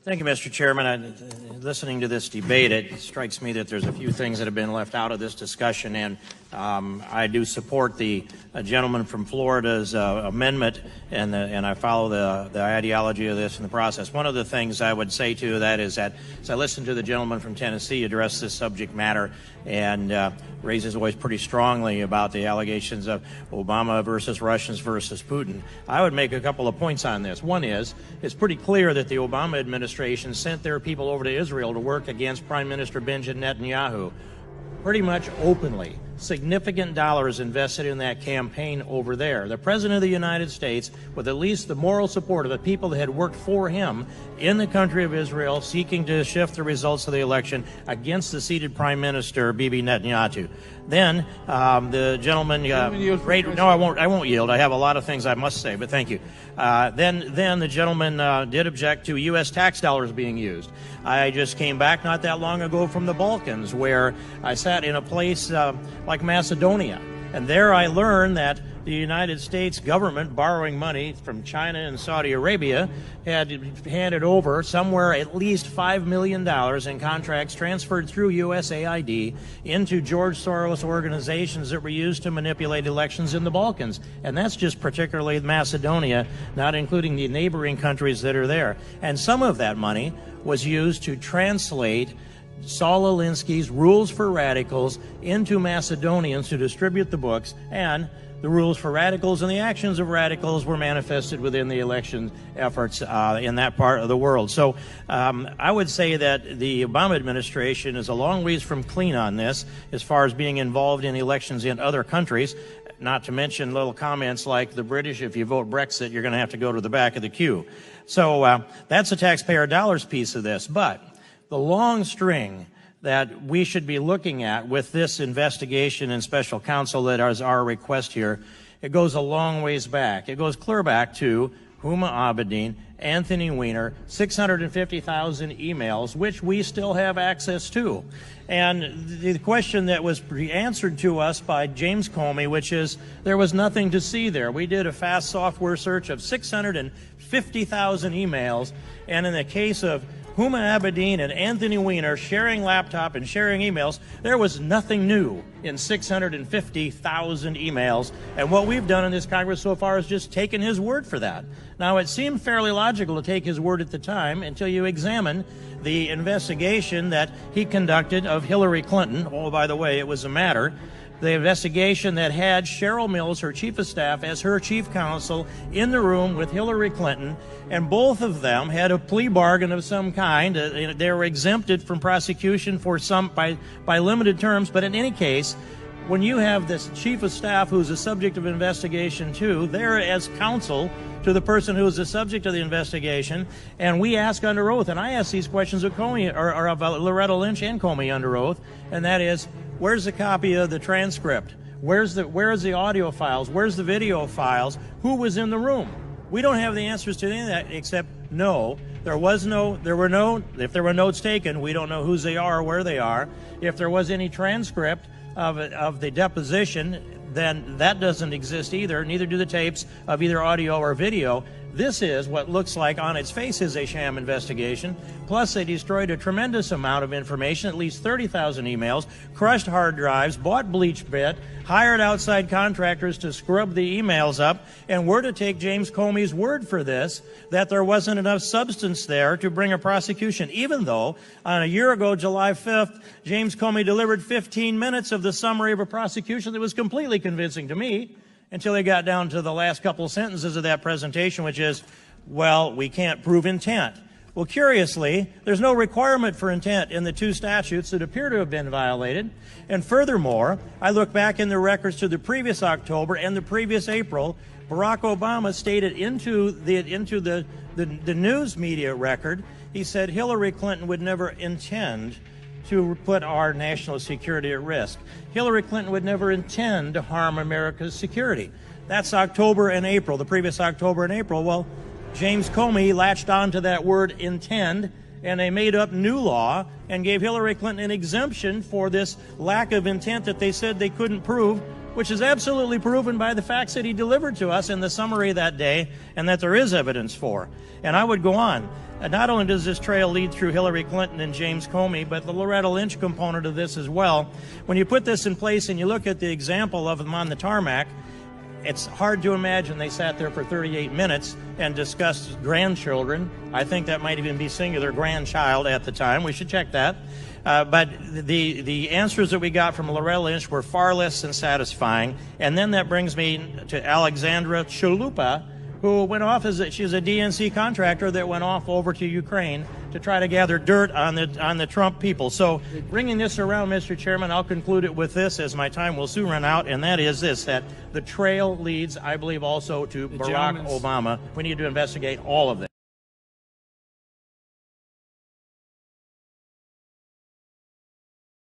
Thank you, Mr. Chairman. Listening to this debate, it strikes me that there's a few things that have been left out of this discussion, and I do support the gentleman from Florida's amendment, and I follow the ideology of this in the process. One of the things I would say to that is that as I listened to the gentleman from Tennessee address this subject matter and raise his voice pretty strongly about the allegations of Obama versus Russians versus Putin, I would make a couple of points on this. One is, it's pretty clear that the Obama administration sent their people over to Israel to work against Prime Minister Benjamin Netanyahu, pretty much openly. Significant dollars invested in that campaign over there. The President of the United States, with at least the moral support of the people that had worked for him in the country of Israel, seeking to shift the results of the election against the seated Prime Minister, Bibi Netanyahu. Then the gentleman, no, I won't yield. I have a lot of things I must say, but thank you. Then the gentleman did object to U.S. tax dollars being used. I just came back not that long ago from the Balkans, where I sat in a place like Macedonia, and there I learned that the United States government, borrowing money from China and Saudi Arabia, had handed over somewhere at least $5 million in contracts transferred through USAID into George Soros organizations that were used to manipulate elections in the Balkans. And that's just particularly Macedonia, not including the neighboring countries that are there. And some of that money was used to translate Saul Alinsky's Rules for Radicals into Macedonians to distribute the books, and the rules for radicals and the actions of radicals were manifested within the election efforts in that part of the world. So I would say that the Obama administration is a long ways from clean on this as far as being involved in elections in other countries, not to mention little comments like the British, if you vote Brexit, you're going to have to go to the back of the queue. So that's the taxpayer dollars piece of this. But the long string that we should be looking at with this investigation and special counsel that is our request here, it goes a long ways back. It goes clear back to Huma Abedin, Anthony Weiner, 650,000 emails, which we still have access to. And the question that was answered to us by James Comey, which is there was nothing to see there. We did a fast software search of 650,000 emails, and in the case of Huma Abedin and Anthony Weiner sharing laptop and sharing emails, there was nothing new in 650,000 emails. And what we've done in this Congress so far is just taken his word for that. Now, it seemed fairly logical to take his word at the time until you examine the investigation that he conducted of Hillary Clinton. Oh, by the way, it was a matter. The investigation that had Cheryl Mills, her chief of staff, as her chief counsel in the room with Hillary Clinton, and both of them had a plea bargain of some kind. They were exempted from prosecution for some by limited terms, but in any case, when you have this chief of staff who's a subject of investigation too, they're as counsel to the person who is the subject of the investigation, and we ask under oath, and I ask these questions of Comey, or of Loretta Lynch and Comey under oath, and that is, where's the copy of the transcript? Where's the audio files? Where's the video files? Who was in the room? We don't have the answers to any of that except no. If there were notes taken, we don't know whose they are or where they are. If there was any transcript of the deposition, then that doesn't exist either. Neither do the tapes of either audio or video. This is what looks like on its face is a sham investigation. Plus, they destroyed a tremendous amount of information, at least 30,000 emails, crushed hard drives, bought BleachBit, hired outside contractors to scrub the emails up, and we're to take James Comey's word for this, that there wasn't enough substance there to bring a prosecution, even though on a year ago, July 5th, James Comey delivered 15 minutes of the summary of a prosecution that was completely convincing to me, until they got down to the last couple of sentences of that presentation, which is, well, we can't prove intent. Well, curiously, there's no requirement for intent in the two statutes that appear to have been violated. And furthermore, I look back in the records to the previous October and the previous April, Barack Obama stated into the news media record, he said Hillary Clinton would never intend to put our national security at risk. Hillary Clinton would never intend to harm America's security. That's October and April, the previous October and April. Well, James Comey latched on to that word intend, and they made up new law and gave Hillary Clinton an exemption for this lack of intent that they said they couldn't prove. which is absolutely proven by the facts that he delivered to us in the summary that day, and that there is evidence for. And I would go on. Not only does this trail lead through Hillary Clinton and James Comey, but the Loretta Lynch component of this as well. When you put this in place and you look at the example of them on the tarmac, it's hard to imagine they sat there for 38 minutes and discussed grandchildren. I think that might even be singular grandchild at the time. We should check that. But the answers that we got from Loretta Lynch were far less than satisfying. And then that brings me to Alexandra Chalupa, who went off she's a DNC contractor that went off over to Ukraine to try to gather dirt on the Trump people. So bringing this around, Mr. Chairman, I'll conclude it with this, as my time will soon run out, and that is this, that the trail leads, I believe, also to Barack Obama. We need to investigate all of this.